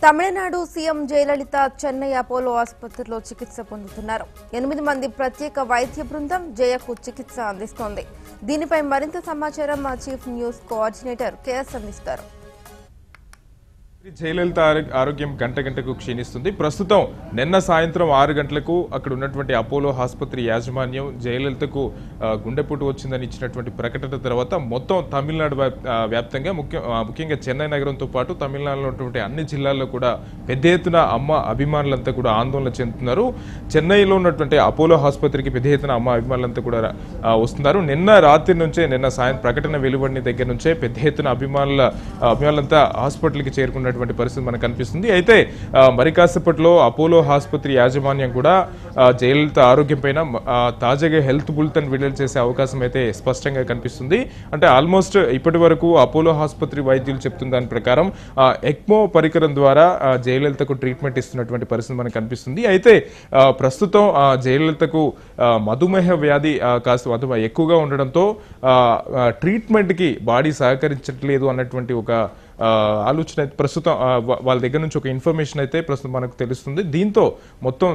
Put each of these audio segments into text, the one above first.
Tamil Nadu CM Jayalalithaa Chennai Apollo ఆసుపత్రిలో చికిత్స పొందుతున్నారు. 8 మంది ప్రత్యేక వైద్య బృందం జయకు చికిత్స అందిస్తోంది. దీనిపై మరింత సమాచారం మా చీఫ్ న్యూస్ కోఆర్డినేటర్ కేఎస్ అందిస్తారు. జయలలిత ఆరోగ్యం గంట గంటకు క్షీణిస్తుంది. ప్రస్తుతం నిన్న సాయంత్రం 6 గంటలకు అక్కడ ఉన్నటువంటి అపోలో ఆసుపత్రి యాజమాన్యం జయలలితకు గుండెపోటు వచ్చిందని ఇచ్చినటువంటి ప్రకటన తర్వాత మొత్తం తమిళనాడు వ్యాప్తంగా ముఖ్యంగా చెన్నై నగరంతో పాటు తమిళనాడులో ఉన్నటువంటి అన్ని జిల్లాల్లో కూడా పెద్ద ఎత్తున అమ్మ అభిమానులంతా కూడా ఆందోళన చెందుతున్నారు. చెన్నైలో ఉన్నటువంటి అపోలో ఆసుపత్రికి పెద్ద ఎత్తున అమ్మ అభిమానులంతా కూడా వస్తున్నారు. నిన్న రాత్రి నుంచే నిన్న సాయంత్రం ప్రకటన వెలువడిన దగ్గర నుంచే పెద్ద ఎత్తున అభిమానులంతా హాస్పిటల్కి చేరుకున్న పరిస్థితి మనకు కనిపిస్తుంది. అయితే మరి కాసేపట్లో అపోలో ఆసుపత్రి యాజమాన్యం కూడా జయలలిత ఆరోగ్యం పైన తాజాగా హెల్త్ బులెటిన్ విడుదల చేసే అవకాశం అయితే స్పష్టంగా కనిపిస్తుంది. అంటే ఆల్మోస్ట్ ఇప్పటి వరకు అపోలో ఆసుపత్రి వైద్యులు చెప్తున్న దాని ప్రకారం ఎక్మో పరికరం ద్వారా జయలలితకు ట్రీట్మెంట్ ఇస్తున్నటువంటి పరిస్థితి మనకు కనిపిస్తుంది. అయితే ప్రస్తుతం జయలలితకు మధుమేహ వ్యాధి కాస్త ఎక్కువగా ఉండడంతో ట్రీట్మెంట్ కి బాడీ సహకరించట్లేదు అన్నటువంటి ఒక ఆలోచన అయితే ప్రస్తుతం వాళ్ళ దగ్గర నుంచి ఒక ఇన్ఫర్మేషన్ అయితే ప్రస్తుతం మనకు తెలుస్తుంది. దీంతో మొత్తం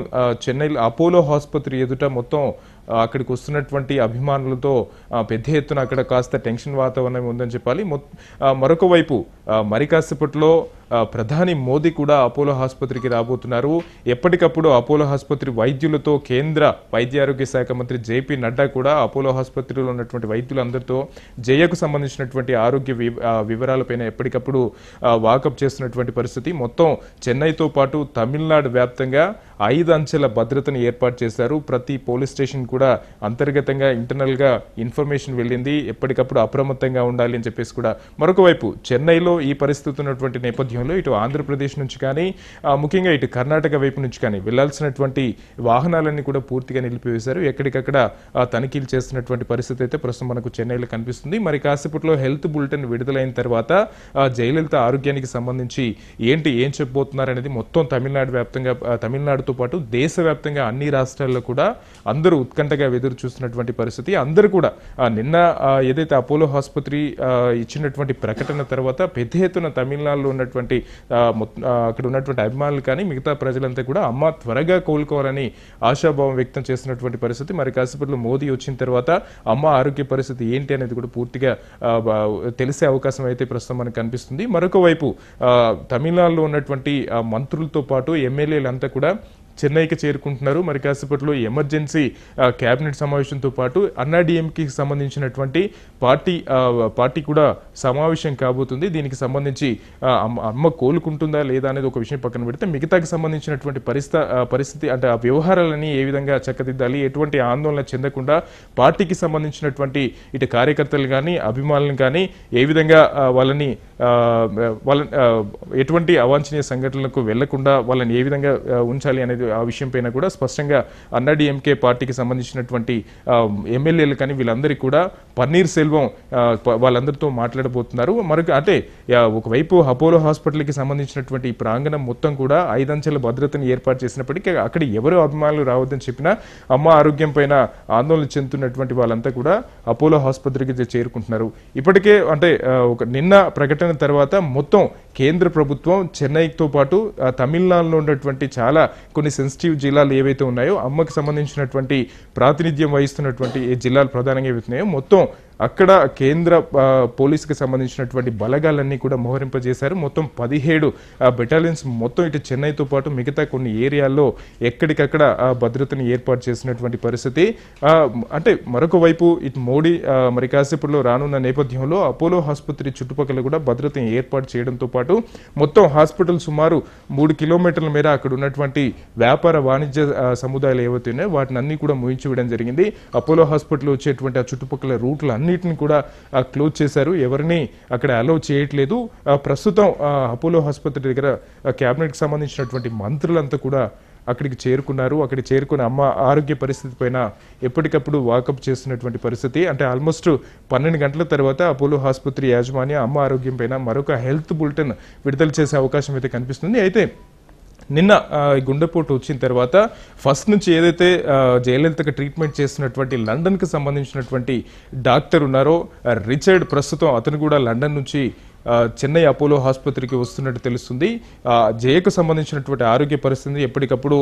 చెన్నైలో అపోలో ఆసుపత్రి ఎదుట మొత్తం అక్కడికి వస్తున్నటువంటి అభిమానులతో పెద్ద ఎత్తున అక్కడ కాస్త టెన్షన్ వాతావరణం ఉందని చెప్పాలి. మరొక వైపు మరి కాసేపట్లో ప్రధాని మోదీ కూడా అపోలో ఆసుపత్రికి రాబోతున్నారు. ఎప్పటికప్పుడు అపోలో ఆసుపత్రి వైద్యులతో కేంద్ర వైద్య ఆరోగ్య శాఖ మంత్రి జేపీ నడ్డా కూడా అపోలో ఆసుపత్రిలో ఉన్నటువంటి వైద్యులందరితో జయకు సంబంధించినటువంటి ఆరోగ్య వివరాలపైన ఎప్పటికప్పుడు వాకప్ చేస్తున్నటువంటి పరిస్థితి. మొత్తం చెన్నైతో పాటు తమిళనాడు వ్యాప్తంగా 5 అంచెల భద్రతను ఏర్పాటు చేశారు. ప్రతి పోలీస్ స్టేషన్ కూడా అంతర్గతంగా ఇంటర్నల్ గా ఇన్ఫర్మేషన్ వెళ్ళింది. ఎప్పటికప్పుడు అప్రమత్తంగా ఉండాలి అని చెప్పేసి కూడా. మరొక వైపు చెన్నైలో ఈ పరిస్థితి ఉన్నటువంటి నేపథ్యంలో ఇటు ఆంధ్రప్రదేశ్ నుంచి కానీ ముఖ్యంగా ఇటు కర్ణాటక వైపు నుంచి కానీ వెళ్లాల్సినటువంటి వాహనాలన్నీ కూడా పూర్తిగా నిలిపివేశారు. ఎక్కడికక్కడ తనిఖీలు చేస్తున్నటువంటి పరిస్థితి అయితే ప్రస్తుతం మనకు చెన్నైలో కనిపిస్తుంది. మరి కాసేపట్లో హెల్త్ బులెటిన్ విడుదలైన తర్వాత జయలలిత ఆరోగ్యానికి సంబంధించి ఏం చెప్పబోతున్నారనేది మొత్తం తమిళనాడు వ్యాప్తంగా తమిళనాడుతో పాటు దేశవ్యాప్తంగా అన్ని రాష్ట్రాల్లో కూడా అందరూ ఉత్కంఠగా ఎదురు చూస్తున్నటువంటి పరిస్థితి. అందరూ కూడా నిన్న ఏదైతే అపోలో ఆసుపత్రి ఇచ్చినటువంటి ప్రకటన తర్వాత పెద్ద ఎత్తున తమిళనాడులో ఉన్నటువంటి అక్కడ ఉన్నటువంటి అభిమానులు కానీ మిగతా ప్రజలంతా కూడా అమ్మ త్వరగా కోలుకోవాలని ఆశాభావం వ్యక్తం చేస్తున్నటువంటి పరిస్థితి. మరి కాసేపట్లో మోదీ వచ్చిన తర్వాత అమ్మ ఆరోగ్య పరిస్థితి ఏంటి అనేది కూడా పూర్తిగా తెలిసే అవకాశం అయితే ప్రస్తుతం మనకు కనిపిస్తుంది. మరొక వైపు తమిళనాడులో ఉన్నటువంటి మంత్రులతో పాటు ఎమ్మెల్యేలంతా కూడా చెన్నైకి చేరుకుంటున్నారు. మరి కాసేపట్లో ఎమర్జెన్సీ కేబినెట్ సమావేశంతో పాటు అన్నాడీఎంకి సంబంధించినటువంటి పార్టీ కూడా సమావేశం కాబోతుంది. దీనికి సంబంధించి అమ్మ కోలుకుంటుందా లేదా అనేది ఒక విషయం పక్కన పెడితే మిగతాకి సంబంధించినటువంటి పరిస్థితి అంటే ఆ వ్యవహారాలని ఏ విధంగా చక్కదిద్దాలి, ఎటువంటి ఆందోళన చెందకుండా పార్టీకి సంబంధించినటువంటి ఇటు కార్యకర్తలు కానీ అభిమానులను కానీ ఏ విధంగా వాళ్ళని ఎటువంటి అవాంఛనీయ సంఘటనలకు వెళ్లకుండా వాళ్ళని ఏ విధంగా ఉంచాలి అనేది ఆ విషయం పైన కూడా స్పష్టంగా అన్నాడీఎంకే పార్టీకి సంబంధించినటువంటి ఎమ్మెల్యేలు కానీ వీళ్ళందరికీ కూడా పన్నీర్ సెల్వం వాళ్ళందరితో మాట్లాడబోతున్నారు. మరొక అంటే ఒకవైపు అపోలో హాస్పిటల్కి సంబంధించినటువంటి ప్రాంగణం మొత్తం కూడా 5 అంచెల భద్రతను ఏర్పాటు చేసినప్పటికీ అక్కడ ఎవరు అభిమానులు రావద్దని చెప్పినా అమ్మ ఆరోగ్యం పైన ఆందోళన చెందుతున్నటువంటి వాళ్ళంతా కూడా అపోలో ఆసుపత్రికి చేరుకుంటున్నారు. ఇప్పటికే అంటే నిన్న ప్రకటన తర్వాత మొత్తం కేంద్ర ప్రభుత్వం చెన్నైతో పాటు తమిళనాడులో ఉన్నటువంటి చాలా కొన్ని సెన్సిటివ్ జిల్లాలు ఏవైతే ఉన్నాయో అమ్మకి సంబంధించినటువంటి ప్రాతినిధ్యం వహిస్తున్నటువంటి ఏ జిల్లాలు ప్రధానంగా ఏవైతున్నాయో మొత్తం అక్కడ కేంద్ర పోలీసుకి సంబంధించినటువంటి బలగాలన్నీ కూడా మోహరింపజేశారు. మొత్తం 17 బెటాలియన్స్ మొత్తం ఇటు చెన్నైతో పాటు మిగతా కొన్ని ఏరియాల్లో ఎక్కడికక్కడ భద్రతను ఏర్పాటు చేసినటువంటి పరిస్థితి. అంటే మరొక వైపు ఇటు మోడీ మరి కాసేపట్లో రానున్న నేపథ్యంలో అపోలో ఆసుపత్రి చుట్టుపక్కల కూడా భద్రతను ఏర్పాటు చేయడంతో పాటు మొత్తం హాస్పిటల్ సుమారు 3 కిలోమీటర్ల మేర అక్కడ ఉన్నటువంటి వ్యాపార వాణిజ్య సముదాయాలు ఏవైతే ఉన్నాయో వాటిని అన్ని కూడా ముగించడం జరిగింది. అపోలో హాస్పిటల్ వచ్చేటువంటి ఆ చుట్టుపక్కల రూట్లు అన్నిటిని కూడా క్లోజ్ చేశారు. ఎవరిని అక్కడ అలౌ చేయట్లేదు. ప్రస్తుతం అపోలో ఆసుపత్రి దగ్గర కేబినెట్ కి సంబంధించినటువంటి మంత్రులంతా కూడా అక్కడికి చేరుకున్నారు. అక్కడికి చేరుకుని అమ్మ ఆరోగ్య పరిస్థితి పైన ఎప్పటికప్పుడు వాకప్ చేస్తున్నటువంటి పరిస్థితి. అంటే ఆల్మోస్ట్ 12 గంటల తర్వాత అపోలో ఆసుపత్రి యాజమాన్యం అమ్మ ఆరోగ్యం పైన మరొక హెల్త్ బులెటిన్ విడుదల చేసే అవకాశం అయితే కనిపిస్తుంది. అయితే నిన్న గుండెపోటు వచ్చిన తర్వాత ఫస్ట్ నుంచి ఏదైతే జయలలితకి ట్రీట్మెంట్ చేస్తున్నటువంటి లండన్కి సంబంధించినటువంటి డాక్టర్ ఉన్నారో రిచర్డ్, ప్రస్తుతం అతను కూడా లండన్ నుంచి చెన్నై అపోలో ఆసుపత్రికి వస్తున్నట్టు తెలుస్తుంది. జయకు సంబంధించినటువంటి ఆరోగ్య పరిస్థితి ఎప్పటికప్పుడు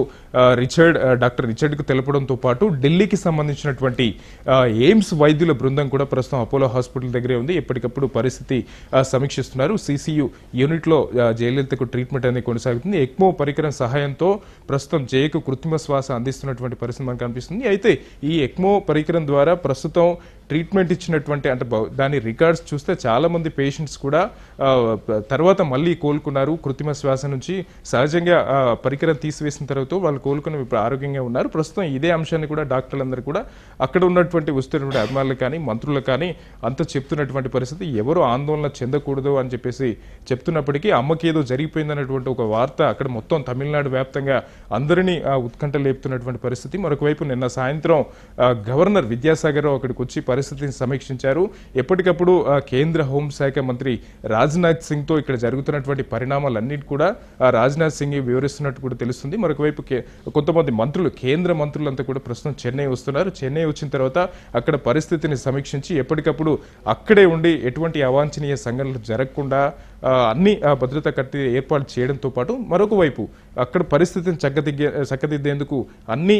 డాక్టర్ రిచర్డ్కు తెలపడంతో పాటు ఢిల్లీకి సంబంధించినటువంటి ఎయిమ్స్ వైద్యుల బృందం కూడా ప్రస్తుతం అపోలో హాస్పిటల్ దగ్గరే ఉంది. ఎప్పటికప్పుడు పరిస్థితి సమీక్షిస్తున్నారు. సిసియు యూనిట్లో జయలలితకు ట్రీట్మెంట్ అనేది కొనసాగుతుంది. ఎక్మో పరికరం సహాయంతో ప్రస్తుతం జయకు కృత్రిమ శ్వాస అందిస్తున్నటువంటి పరిస్థితి మనకు కనిపిస్తుంది. అయితే ఈ ఎక్మో పరికరం ద్వారా ప్రస్తుతం ట్రీట్మెంట్ ఇచ్చినటువంటి అంటే దాని రికార్డ్స్ చూస్తే చాలా మంది పేషెంట్స్ కూడా తర్వాత మళ్ళీ కోలుకున్నారు. కృత్రిమ శ్వాస నుంచి సహజంగా పరికరం తీసివేసిన తర్వాత వాళ్ళు కోలుకుని ఇప్పుడు ఆరోగ్యంగా ఉన్నారు. ప్రస్తుతం ఇదే అంశాన్ని కూడా డాక్టర్లందరూ కూడా అక్కడ ఉన్నటువంటి వస్తున్నటువంటి అభిమానులు కానీ మంత్రులు కానీ అంత చెప్తున్నటువంటి పరిస్థితి. ఎవరు ఆందోళన చెందకూడదు అని చెప్పేసి చెప్తున్నప్పటికీ అమ్మకి ఏదో జరిగిపోయిందన్నటువంటి ఒక వార్త అక్కడ మొత్తం తమిళనాడు వ్యాప్తంగా అందరినీ ఉత్కంఠ లేపుతున్నటువంటి పరిస్థితి. మరొక వైపు నిన్న సాయంత్రం గవర్నర్ విద్యాసాగర్ రావు అక్కడికి వచ్చి పరిస్థితిని సమీక్షించారు. ఎప్పటికప్పుడు కేంద్ర హోంశాఖ మంత్రి రాజ్నాథ్ సింగ్ తో ఇక్కడ జరుగుతున్నటువంటి పరిణామాలన్నిటి కూడా రాజ్నాథ్ సింగ్ వివరిస్తున్నట్టు కూడా తెలుస్తుంది. మరొక వైపు కొంతమంది మంత్రులు కేంద్ర మంత్రులంతా కూడా ప్రస్తుతం చెన్నై వస్తున్నారు. చెన్నై వచ్చిన తర్వాత అక్కడ పరిస్థితిని సమీక్షించి ఎప్పటికప్పుడు అక్కడే ఉండి ఎటువంటి అవాంఛనీయ సంఘటనలు జరగకుండా అన్ని భద్రతా కట్టి ఏర్పాటు చేయడంతో పాటు మరొక వైపు అక్కడ పరిస్థితిని చక్కదిద్దేందుకు అన్ని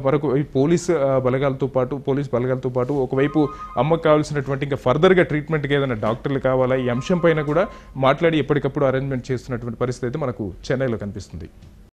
మరొక పోలీస్ బలగాలతో పాటు ఒకవైపు అమ్మకు కావాల్సినటువంటి ఇంకా ఫర్దర్గా ట్రీట్మెంట్కి ఏదైనా డాక్టర్లు కావాలా ఈ అంశం పైన కూడా మాట్లాడి ఎప్పటికప్పుడు అరేంజ్మెంట్ చేస్తున్నటువంటి పరిస్థితి అయితే మనకు చెన్నైలో కనిపిస్తుంది.